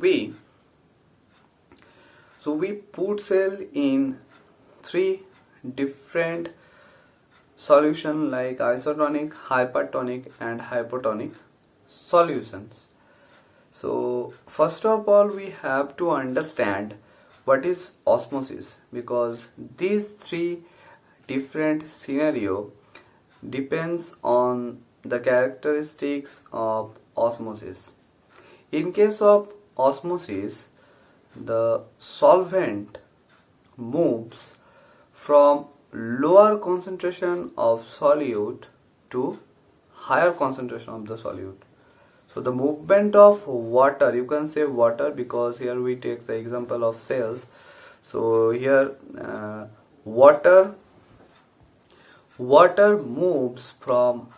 we we put cell in three different solution like isotonic, hypertonic and hypotonic solutions. So first of all we have to understand what is osmosis, because these three different scenario depends on the characteristics of osmosis. In case of osmosis, the solvent moves from lower concentration of solute to higher concentration of the solute. So the movement of water, you can say water because here we take the example of cells. So here water moves from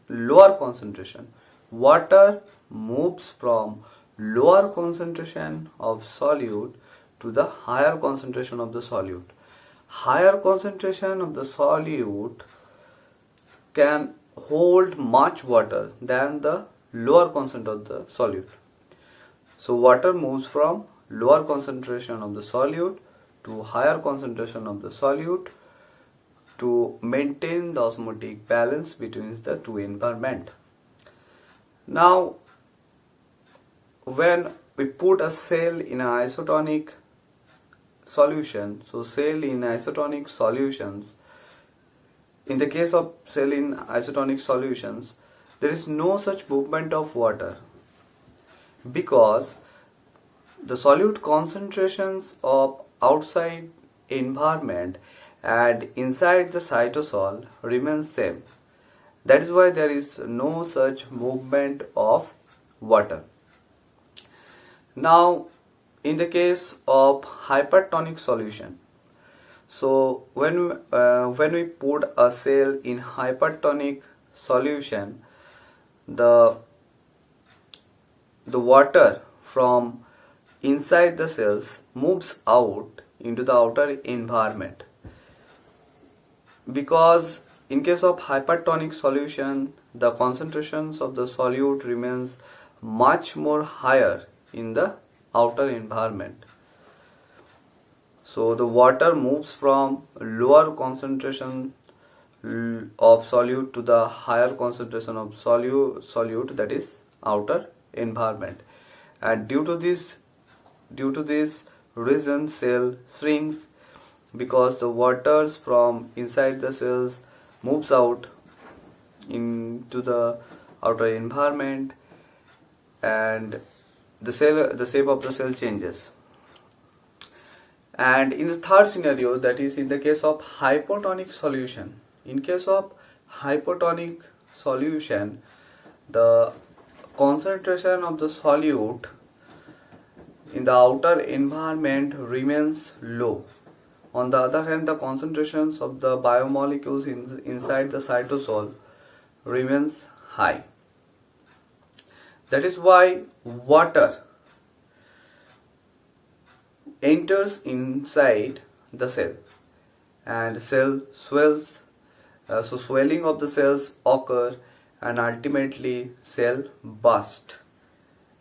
lower concentration. Water moves from lower concentration of solute to the higher concentration of the solute. Higher concentration of the solute can hold much water than the lower concentration of the solute. So water moves from lower concentration of the solute to higher concentration of the solute to maintain the osmotic balance between the two environment. Now when we put a cell in an isotonic solution, so cell in isotonic solutions, in the case of cell in isotonic solutions, there is no such movement of water because the solute concentrations of outside environment and inside the cytosol remain same. That is why there is no such movement of water. Now in the case of hypertonic solution, so when we put a cell in hypertonic solution, the water from inside the cells moves out into the outer environment, because in case of hypertonic solution the concentrations of the solute remains much more higher in the outer environment. So the water moves from lower concentration of solute to the higher concentration of solute, that is outer environment, and due to this reason cell shrinks, because the waters from inside the cells moves out into the outer environment and the shape of the cell changes. And in the third scenario, that is in the case of hypotonic solution, in case of hypotonic solution the concentration of the solute in the outer environment remains low. On the other hand, the concentrations of the biomolecules inside the cytosol remains high. That is why water enters inside the cell and cell swells. So swelling of the cells occur and ultimately cell burst,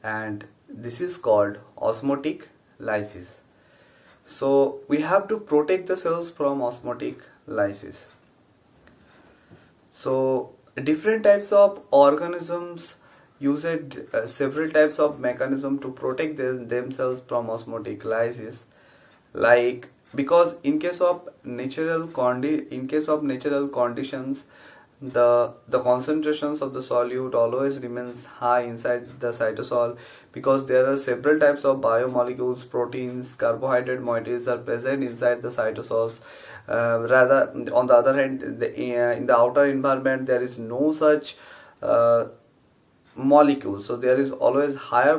and this is called osmotic lysis. So we have to protect the cells from osmotic lysis. So different types of organisms use several types of mechanism to protect themselves from osmotic lysis, like because in case of natural conditions the concentrations of the solute always remains high inside the cytosol, because there are several types of biomolecules, proteins, carbohydrate moieties are present inside the cytosols. Rather on the other hand, in the outer environment there is no such molecules, so there is always higher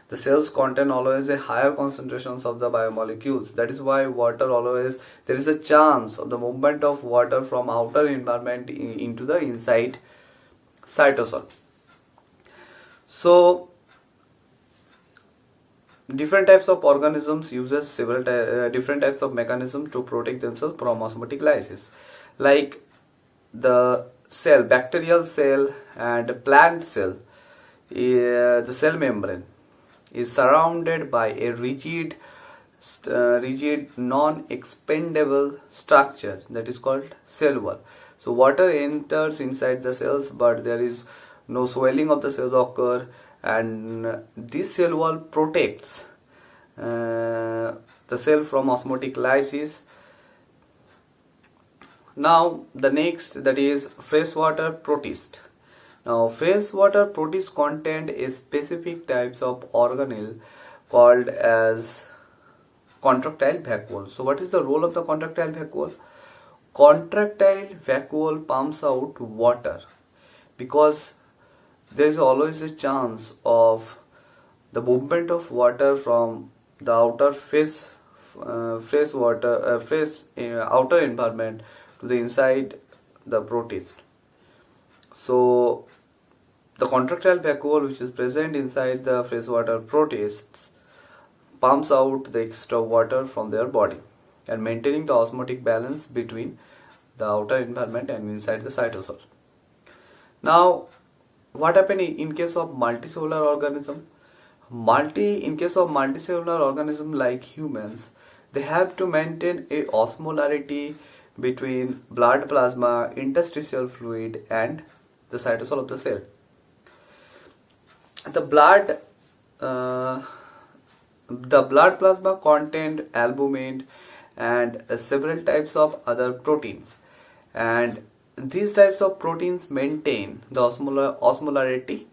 the cells contain always a higher concentrations of the biomolecules. That is why water always, there is a chance of the movement of water from outer environment into the inside cytosol. So different types of organisms uses several different types of mechanisms to protect themselves from osmotic lysis, like the cell, bacterial cell and plant cell. the cell membrane is surrounded by a rigid non-expandable structure that is called cell wall. So water enters inside the cells, but there is no swelling of the cells occur, and this cell wall protects the cell from osmotic lysis. Now the next, that is freshwater protist. Now freshwater protists contain a specific types of organelle called as contractile vacuole. So what is the role of the contractile vacuole? Contractile vacuole pumps out water because there is always a chance of the movement of water from the outer outer environment to the inside the protist. So the contractile vacuole, which is present inside the freshwater protists, pumps out the extra water from their body and maintaining the osmotic balance between the outer environment and inside the cytosol. Now, what happens in case of multicellular organism? In case of multicellular organism like humans, they have to maintain a osmolarity between blood plasma, interstitial fluid, and the cytosol of the cell. The blood plasma contained albumin and several types of other proteins, and these types of proteins maintain the osmolarity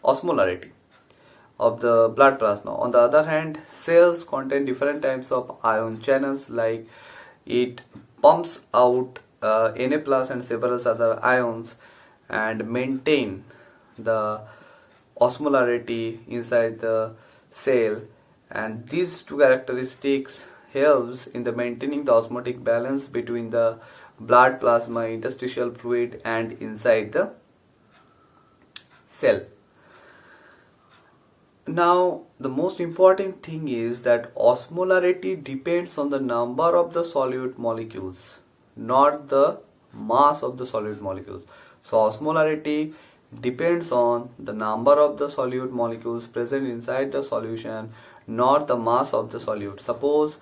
of the blood plasma. On the other hand, cells contain different types of ion channels, like it pumps out Na plus and several other ions and maintain the osmolarity inside the cell, and these two characteristics helps in the maintaining the osmotic balance between the blood plasma, interstitial fluid, and inside the cell. Now the most important thing is that osmolarity depends on the number of the solute molecules, not the mass of the solute molecules. So osmolarity depends on the number of the solute molecules present inside the solution, not the mass of the solute. Suppose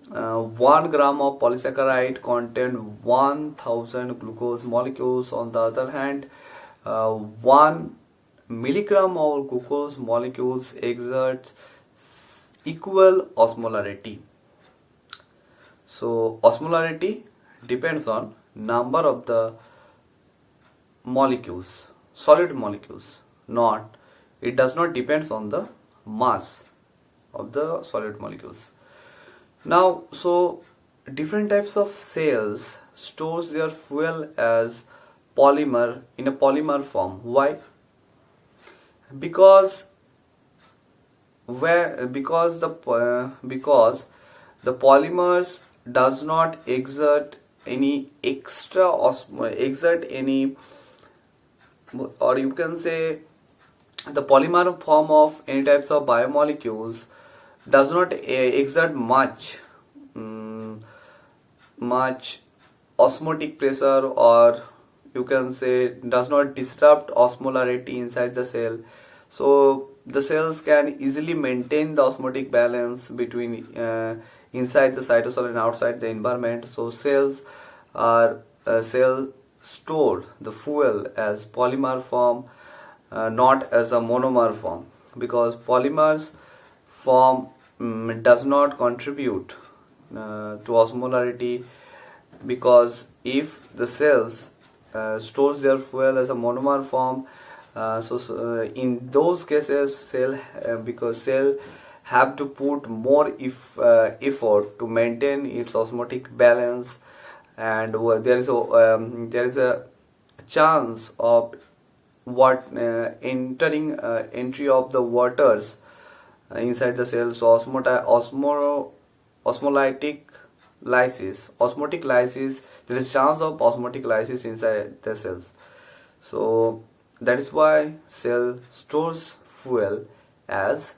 1 gram of polysaccharide contain 1000 glucose molecules. On the other hand, 1 milligram of glucose molecules exerts equal osmolarity. So osmolarity depends on number of the molecules, solid molecules, it does not depends on the mass of the solid molecules. Now, so different types of cells stores their fuel as polymer in a polymer form. Why? Because the polymers does not exert any or you can say the polymer form of any types of biomolecules does not exert much osmotic pressure, or you can say does not disrupt osmolarity inside the cell. So the cells can easily maintain the osmotic balance between inside the cytosol and outside the environment. So cells store the fuel as polymer form, not as a monomer form, because polymers form does not contribute to osmolarity, because if the cells stores their fuel as a monomer form, in those cases because cell have to put more effort to maintain its osmotic balance, and there is a chance of entry of the waters inside the cell. So osmotic lysis, there is chance of osmotic lysis inside the cells. So that is why cell stores fuel as